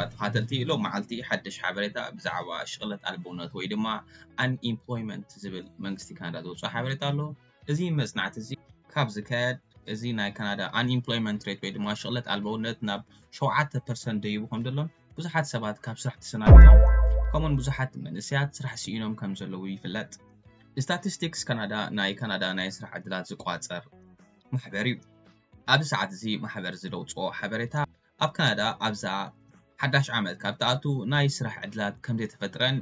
ክቡራት ተኸታተልቲ ሎ መዓልቲ ሓድሽ ሓበሬታ ብዛዕባ ሽቕለት ኣልቦነት ወይ ድማ unemployment ዝብል መንግስቲ ካናዳ ዘውፅኦ ሓበሬታ ኣሎ እዚ መጽናዕቲ እዚ ካብ ዝካየድ እዚ ናይ ካናዳ unemployment rate ወይ ድማ ሽቕለት ኣልቦነት ናብ 7% ደይቡ ከም ዘሎ ብዙሓት ሰባት ካብ ስራሕ ተሰናቢቶም ከምኡን ብዙሓት መንእሰያት ስራሕ ስኢኖም ከም ዘለዉ ይፍለጥ ስታቲስቲክስ ካናዳ ናይ ካናዳ ናይ ስራሕ ዕድላት ዝቋፀር ማሕበር እዩ ኣብዚ ሰዓት እዚ ማሕበር ዝደውፅኦ ሓበሬታ ኣብ ካናዳ ኣብዛ ሓዳሽ ዓመት ካብ ተኣቱ ናይ ስራሕ ዕድላት ከም ዘይተፈጥረን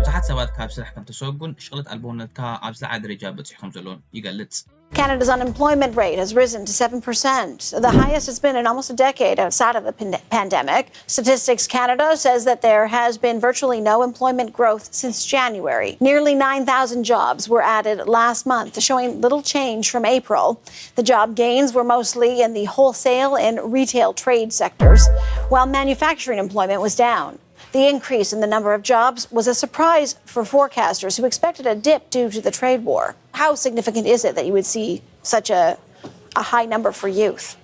ብዙሓት ሰባት ካብ ስራሕ ከም ተሰጉን ሽቕለት ኣልቦነትካ ኣብ ዝለዓለ ደረጃ በፂሑ ከም ዘሎን ይገልጽ Canada's unemployment rate has risen to 7%, the highest it's been in almost a decade outside of the pandemic. Statistics Canada says that there has been virtually no employment growth since January. Nearly 9,000 jobs were added last month, showing little change from April. The job gains were mostly in the wholesale and retail trade sectors, while manufacturing employment was down. The increase in the number of jobs was a surprise for forecasters who expected a dip due to the trade war. How significant is it that you would see such a high number for youth?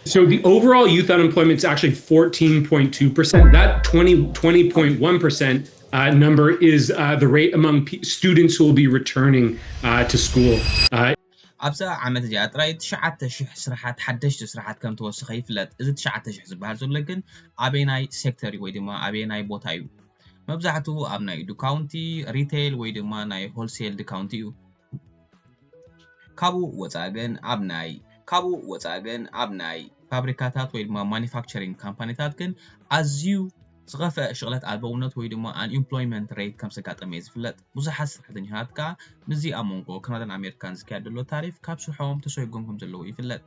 So the overall youth unemployment is actually 14.2%. That 20.1% number is the rate among students who will be returning to school. ኣብዛ ዓመት እዚኣ ጥራይ 9,000 ስራሓት ሓደሽቲ ስራሓት ከም ተወሰኸ ይፍለጥ እዚ 9,000 ዝበሃል ዘሎ ግን ኣበየናይ ሴክተር ወይ ድማ ኣበየናይ ቦታ እዩ መብዛሕትኡ ኣብ ናይ ዱካውንቲ ሪቴል ወይ ድማ ናይ ሆልሴል ዱካውንቲ እዩ ካብኡ ወፃገን ኣብ ናይ ፋብሪካታት ወይ ድማ ማኒፋክቸሪንግ ካምፓኒታት ግን ኣዝዩ ዝኸፍአ ሽቕለት ኣልቦነት ወይ ድማ unemployment rate ከም ዘጋጠመ ዝፍለጥ ብዙሓት ሰራሕተኛታት ከዓ ምዚ ኣብ መንጎ ካናዳን ኣሜሪካን ዝካየድ ዘሎ ታሪፍ ካብ ስርሖም ተሰይጎም ከም ዘለዉ ይፍለጥ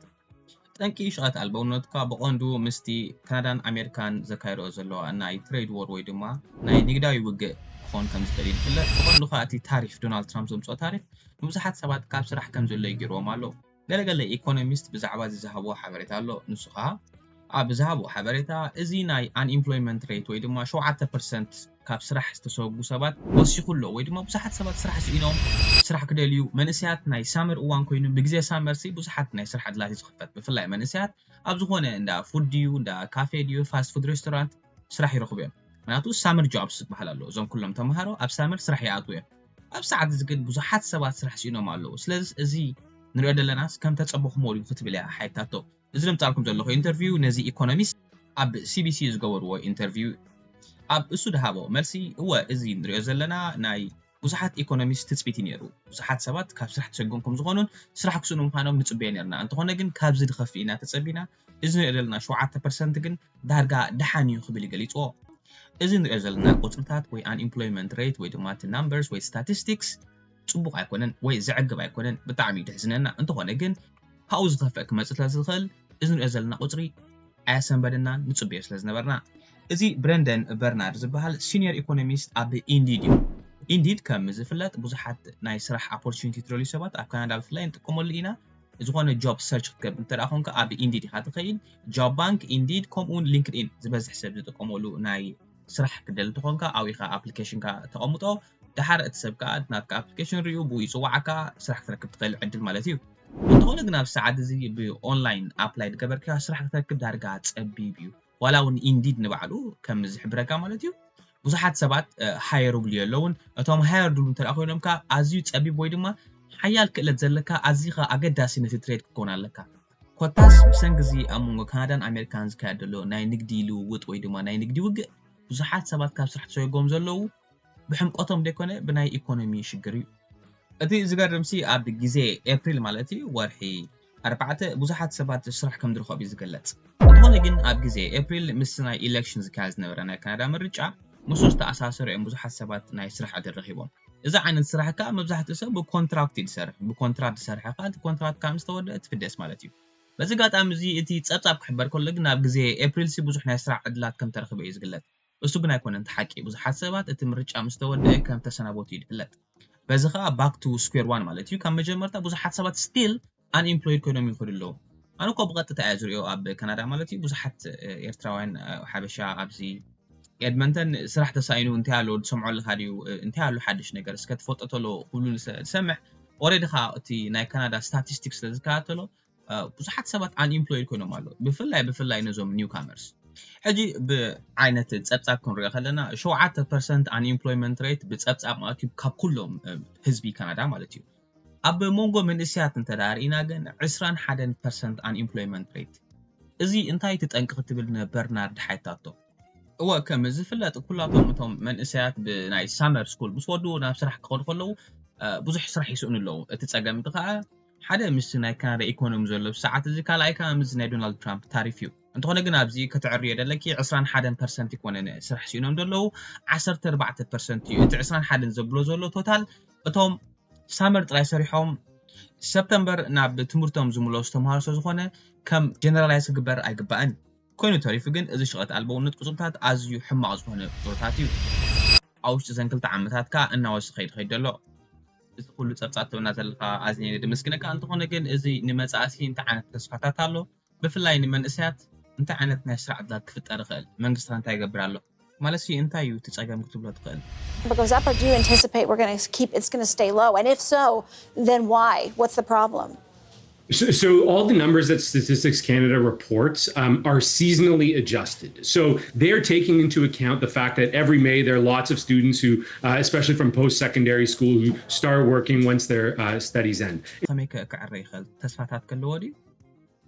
ጠንቂ ሽቕለት ኣልቦነትካ ብቐንዱ ምስቲ ካናዳን ኣሜሪካን ዘካይድኦ ዘለዋ ናይ ትሬድ ዎር ወይ ድማ ናይ ንግዳዊ ውግእ ክኾን ከም ዝኽእል ይፍለጥ ብቐንዱ ከዓ እቲ ታሪፍ ዶናልድ ትራምፕ ዘምፅኦ ታሪፍ ንብዙሓት ሰባት ካብ ስራሕ ከም ዘሎ ይገይርዎም ኣሎ ገለገለ ኢኮኖሚስት ብዛዕባ ዝዝሃቦ ሓበሬታ ኣሎ ንሱ ከዓ ኣብ ዝሃቦ ሓበሬታ እዚ ናይ unemployment rate ወይ ድማ 7% ካብ ስራሕ ዝተሰጉ ሰባት ወሲኹሎ ወይ ድማ ብዙሓት ሰባት ስራሕ ስኢኖም ስራሕ ክደልዩ መንእሰያት ናይ ሳመር እዋን ኮይኑ ብግዜ ሳመርሲ ብዙሓት ናይ ስራሕ ዕድላት ይዝኽፈት ብፍላይ መንእሰያት ኣብ ዝኾነ እንዳ ፉድ ድዩ እንዳ ካፌ ድዩ ፋስት ፉድ ሬስቶራንት ስራሕ ይረኽቡ እዮም ምክንያቱ ሳመር ጆብስ ዝበሃል ኣሎ እዞም ኩሎም ተምሃሮ ኣብ ሳመር ስራሕ ይኣትዉ እዮም ኣብ ሰዓት እዚ ግን ብዙሓት ሰባት ስራሕ ስኢኖም ኣለዉ ስለዚ እዚ ንሪኦ ዘለናስ ከም ተፀበኹሞ እዩ ክትብል እያ ሓይታቶ እዚ ልምፃልኩም ዘለኹ ኢንተርቪው ነዚ ኢኮኖሚስት ኣብ CBC ዝገበርዎ ኢንተርቪው ኣብ እሱ ድሃቦ መልሲ እወ እዚ ንሪኦ ዘለና ናይ ብዙሓት ኢኮኖሚስት ትፅቢት ነይሩ ብዙሓት ሰባት ካብ ስራሕ ተሰጎም ከም ዝኾኑን ስራሕ ክስኑ ምዃኖም ንፅበየ ነርና እንተኾነ ግን ካብዚ ድኸፍእ ኢና ተፀቢና እዚ ንሪኦ ዘለና 7% ግን ዳርጋ ደሓን እዩ ክብል ገሊፅዎ እዚ ንሪኦ ዘለና ቁፅርታት ወይ unemployment rate ወይ ድማ እቲ numbers ወይ statistics ፅቡቕ ኣይኮነን ወይ ዝዕግብ ኣይኮነን ብጣዕሚ ድሕዝነና እንተኾነ ግን ካብኡ ዝኸፍእ ክመፅእ ስለዝኽእል እዚ ንሪኦ ዘለና ቁፅሪ ኣያሰንበደና ንፅበዮ ስለዝነበርና እዚ ብረንደን በርናርድ ዝበሃል ሲኒየር ኢኮኖሚስት ኣብ ኢንዲድ እዩ ኢንዲድ ከም ዝፍለጥ ብዙሓት ናይ ስራሕ ኦፖርቹኒቲ ትረልዩ ሰባት ኣብ ካናዳ ብፍላይ ንጥቀመሉ ኢና ዝኾነ ጆብ ሰርች ክትገብር እንተደኣ ኮንካ ኣብ ኢንዲድ ኢኻ ትኸይድ ጆብ ባንክ ኢንዲድ ከምኡውን ሊንክድኢን ዝበዝሕ ሰብ ዝጥቀመሉ ናይ ስራሕ ክደሊ እንተኾንካ ኣብኡ ኢኻ ኣፕሊኬሽንካ ተቐምጦ ድሓር እቲ ሰብ ከዓ ናትካ ኣፕሊኬሽን ሪኡ ብኡ ይፅዋዓካ ስራሕ ክትረክብ ትኽእል ዕድል ማለት እዩ እንተኾነ ግን ኣብ ሰዓት እዚ ብኦንላይን ኣፕላይ ዝገበርካ ስራሕ ክትረክብ ዳርጋ ፀቢብ እዩ ዋላ እውን ኢንዲድ ንባዕሉ ከም ዝሕብረካ ማለት እዩ ብዙሓት ሰባት ሃየር ብልዩ ኣለውን እቶም ሃየር ድሉ እንተደኣ ኮይኖምካ ኣዝዩ ፀቢብ ወይ ድማ ሓያል ክእለት ዘለካ ኣዝኻ ኣገዳሲ ነቲ ትሬድ ክኮን ኣለካ ኮታስ ብሰንኪ እዚ ኣብ መንጎ ካናዳን ኣሜሪካን ዝካየድ ዘሎ ናይ ንግዲ ልውውጥ ወይ ድማ ናይ ንግዲ ውግእ ብዙሓት ሰባት ካብ ስራሕ ተሰይጎም ዘለዉ ብሕምቆቶም ደይኮነ ብናይ ኢኮኖሚ ሽግር እዩ እቲ ዝገርምሲ ኣብ ግዜ ኤፕሪል ማለት እዩ ወርሒ 4 ብዙሓት ሰባት ስራሕ ከም ዝረኸቡ ዝገልጽ እንተኾነ ግን ኣብ ግዜ ኤፕሪል ምስ ናይ ኢሌክሽን ዝካየድ ዝነበረ ናይ ካናዳ ምርጫ ምስ ዝተኣሳሰሩ እዮም ብዙሓት ሰባት ናይ ስራሕ ዕድል ረኺቦም እዚ ዓይነት ስራሕ ከዓ መብዛሕትኡ ሰብ ብኮንትራክት ይሰርሕ ብኮንትራክት ዝሰርሕ ከዓ እቲ ኮንትራክት ከዓ ምስ ተወድአ ትፍደስ ማለት እዩ በዚ ጋጣሚ እዚ እቲ ፀብፃብ ክሕበር ከሎ ግን ኣብ ግዜ ኤፕሪል ብዙሕ ናይ ስራሕ ዕድላት ከም ተረኽበ እዩ ዝግለጽ እሱ ግን ኣይኮነን ተሓቂ ብዙሓት ሰባት እቲ ምርጫ ምስ ተወድአ ከም ተሰናበቱ እዩ ዝፍለጥ በዚ ከዓ ባክ ቱ ስኩዌር ዋን ማለት እዩ ካብ መጀመርታ ብዙሓት ሰባት ስቲል unemployed ኮይኖም ይኸዱ ኣለዉ ኣነ እኮ ብቐጥታ እየ ዝሪኦ ኣብ ካናዳ ማለት እዩ ብዙሓት ኤርትራውያን ሓበሻ ኣብዚ ኤድመንተን ስራሕ ተሳኢኑ እንታይ ኣሎ ዝሰምዖ ኣለካ ድዩ እንታይ ኣሎ ሓድሽ ነገር እስከ ትፈልጦ ተሎ ኩሉ ዝሰምዕ ኦልሬዲ ከዓ እቲ ናይ ካናዳ ስታቲስቲክስ ስለዝከታተሎ ብዙሓት ሰባት unemployed ኮይኖም ኣለዉ ብፍላይ ነዞም ኒው ካመርስ حجي بعينة تصبصاب كنرغا خلنا 7% unemployment rate بتصبصاب ماكيب كاب كلهم حزبي كندا مالتيو اب مونغو منسيات انتدارينا جن 21% unemployment rate ازي انتاي تتنقق تبلنا برنارد حيتاتو هو كم زفلات كلاتهم متهم منسيات بناي سامر سكول بس ودو ناب سرح كقول كلو بزح سرح يسون له تتصقم تقع حدا مس ناي كان ايكونومي زلو ساعات زي كالاي كان مز ناي دونالد ترامب تاريفيو انت هنا جنا ابزي كتعري دلكي 21% يكون سرح سينهم دلو 14% انت 21 زبلو زلو توتال اتهم سامر طراي سريحهم سبتمبر ناب تمرتهم زملو استمهار سوزخونه كم جنرالايز ግበር አይግባን ኮይኑ ተሪፍ ግን እዚ ሸቀጥ አልበውነት ቁጽምታት አዝዩ ሕማቅ ዝኾነ ቁጽምታት እዩ አውሽጥ ዘንክልተ ዓመታት ካ እናወስ ኸይድ ደሎ እዚ ኩሉ ጸብጻት ተውና ዘለካ አዝኔ ድምስክነካ እንትኾነ ግን እዚ ንመጻሲ እንተ ዓነት ተስፋታት አሎ ብፍላይ ንመንእሰያት እንተ ዓነት ናይ ስራሕ ዕድላት ክፍጠር ይኽእል መንግስቲ እንታይ ይገብር ኣሎ ማለት እንታይ እዩ ተጸገም ክትብሎ ትኽእል If it goes up, or do you anticipate it's going to stay low? And if so, then why? What's the problem? So all the numbers that Statistics Canada reports are seasonally adjusted. So they're taking into account the fact that every May there are lots of students who, especially from post-secondary school, who start working once their studies end. ተስፋታት ከለዎ ዲ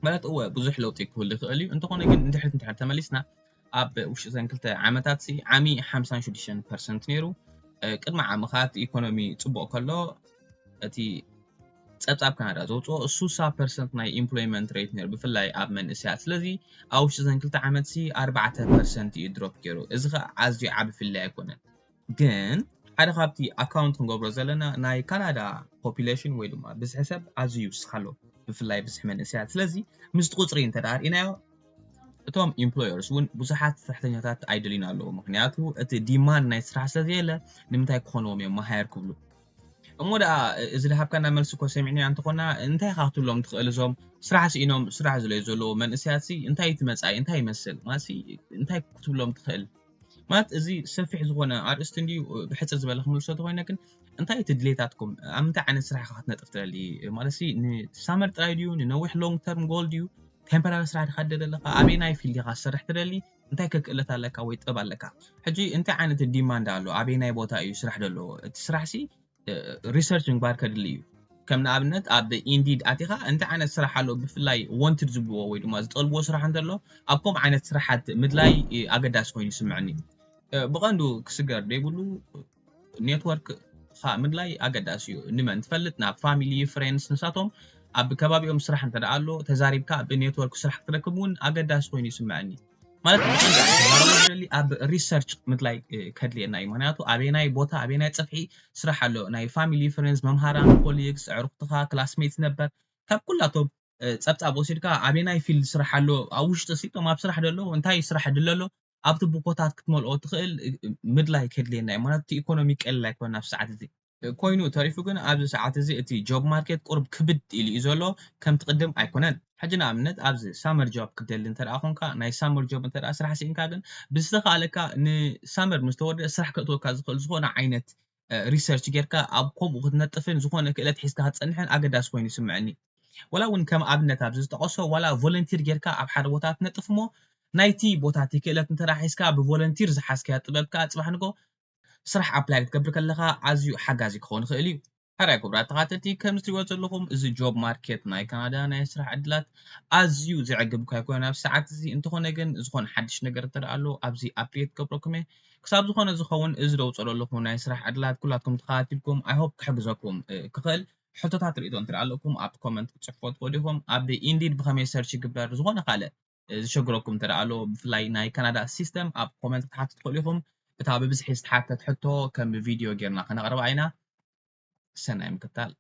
ማለት እወ ብዙሕ ለውጢ ክህሉ ይኽእል እዩ እንተኾነ ግን እንድሕር ተመሊስና ኣብ ውሽጢ ዘንክልተ ዓመታት ሲ ዓሚ 56% ነይሩ ቅድሚ ዓመታት ኢኮኖሚ ጽቡቕ ከሎ እቲ ጸብጻብ ካናዳ ዘውፅኦ 60% ናይ ኢምፕሎይመንት ሬት ነይሩ ብፍላይ ኣብ መንእሰያት ስለዚ ኣብ ውሽጢ ዘንክልተ ዓመት ሲ 4% እዩ ድሮፕ ገይሩ እዚ ኸ ኣዝዩ ዓቢ ፍልይ ኣይኮነን ግን ሓደ ካብቲ ኣካውንት ክንገብሮ ዘለና ናይ ካናዳ ፖፑሌሽን ወይ ድማ ብዝሒ ሰብ ኣዝዩ ይውስኻሎ ብፍላይ ብዝሒ መንእሰያት ስለዚ ምስ ቁጽሪ እንተዳርኢናዮ እቶም ኢምፕሎየርስ እውን ብዙሓት ሰራሕተኛታት ኣይደልዩን ኣለዎ ምክንያቱ እቲ ዲማንድ ናይ ስራሕ ስለዘየለ ንምንታይ ክኾንዎም እዮም ማሃየር ክብሉ እሞ ደኣ እዚ ዝሃብካና መልሲ እኮ ሰሚዕና እንተኾና እንታይ ካ ክትብሎም ትኽእል እዞም ስራሕ ሲኢኖም ስራሕ ዝለዩ ዘለዉ መንእሰያት ሲ እንታይ ትመጻኢ እንታይ ይመስል ማሲ እንታይ ክትብሎም ትኽእል ማለት እዚ ሰፊሕ ዝኾነ ኣርእስቲ እንድዩ ብሕፅር ዝበለ ክምልሶ ተኾይነ ግን እንታይ እቲ ድሌታትኩም ኣብ ምንታይ ዓይነት ስራሕ ካ ክትነጥፍ ትደሊ ማለት ንሳመር ጥራይ ድዩ ንነዊሕ ሎንግ ተርም ጎል ድዩ ቴምፖራሪ ስራሕ ድካ ደለካ ኣበየናይ ፊልድ ካ ትሰርሕ ትደሊ እንታይ ከክእለት ኣለካ ወይ ጥበብ ኣለካ ሕጂ እንታይ ዓይነት ዲማንድ ኣሎ ኣበየናይ ቦታ እዩ ስራሕ ደለዎ እቲ ስራሕ ሲ ሪሰርች ምግባር ከድሊ እዩ ከም ንኣብነት ኣብ ኢንዲድ ኣቲኻ እንታይ ዓይነት ስራሕ ኣሎ ብፍላይ wanted ዝብልዎ ወይ ድማ ዝጠልብዎ ስራሕ እንተሎ ኣብ ከምኡ ዓይነት ስራሓት ምድላይ ኣገዳሲ ኮይኑ ይስምዐኒ ብቐንዱ ክስገር ደይብሉ ኔትወርክ ካ ምድላይ ኣገዳሲ እዩ ንመን ትፈልጥ ናብ ፋሚሊ ፍሬንድስ ንሳቶም ኣብ ከባቢኦም ስራሕ እንተደኣ ኣሎ ተዛሪብካ ብኔትወርክ ስራሕ ክትረክብ እውን ኣገዳሲ ኮይኑ ይስምዐኒ ማለት ብቐንዱ ኣብ ሪሰርች ምድላይ ከድልየና እዩ ምክንያቱ ኣበየናይ ቦታ ኣበየናይ ፀፍሒ ስራሕ ኣሎ ናይ ፋሚሊ ፍሬንድስ መምሃራን ኮሊግስ ዕሩኽትኻ ክላስሜትስ ነበር ካብ ኩላቶም ጸብጻብ ወሲድካ ኣበየናይ ፊልድ ስራሕ ኣሎ ኣብ ውሽጢ ሲቶም ኣብ ስራሕ ደሎ እንታይ ስራሕ ድለሎ ኣብቲ ቡኮታት ክትመልኦ ትኽእል ምድላይ ከድልየና እዩ ምክንያቱ ኢኮኖሚ ቀሊል ኣይኮነን ኣብ ሰዓት እዚ ኮይኑ ተሪፉ ግን ኣብዚ ሰዓት እዚ እቲ ጆብ ማርኬት ቁርብ ክብድ ኢሉ እዩ ዘሎ ከም ትቅድም ኣይኮነን ሕጂ ንኣብነት ኣብዚ ሳመር ጆብ ክደሊ እንተደኣ ኮንካ ናይ ሳመር ጆብ እንተደኣ ስራሕ ሲኢንካ ግን ብዝተኻለካ ንሳመር ምስ ተወድአ ስራሕ ክእትወካ ዝኽእል ዝኾነ ዓይነት ሪሰርች ጌርካ ኣብ ከምኡ ክትነጥፍን ዝኾነ ክእለት ሒዝካ ክትፀንሕን ኣገዳሲ ኮይኑ ይስምዐኒ ወላ እውን ከም ኣብነት ኣብዚ ዝተቐሶ ዋላ ቮለንቲር ጌርካ ኣብ ሓደ ቦታ ትነጥፍ እሞ ናይቲ ቦታ እቲ ክእለት እንተደኣ ሒዝካ ብቮለንቲር ዝሓዝከያ ጥበብካ ፅባሕ ንጎ ስራሕ ኣፕላይ ክትገብር ከለካ ኣዝዩ ሓጋዚ ክኸውን ይኽእል እዩ هراي كبرات تقاتلتي كم تريوت لهم إذا جوب ماركت ناي كندا ناي سرح عدلات أزيو زي عقبك يكون نفس ساعات زي أنت خون أجن زخون حدش نقدر ترى أبزي أبريد كبركم كسب زخون زخون إذا لو تصلوا لكم ناي سرح عدلات كلكم تقاتلكم I hope حجزكم كقل حتى تعتريدون ترى لكم أب كومنت تشوفوا تقولهم أب إنديد بخميس سيرش كبر زخون قالة شكركم ترى فلاي ناي كندا سيستم أب كومنت تحت تقولهم بتابع بس حس حتى تحطه كم فيديو جرنا خنا قرب عينا سنة مكتال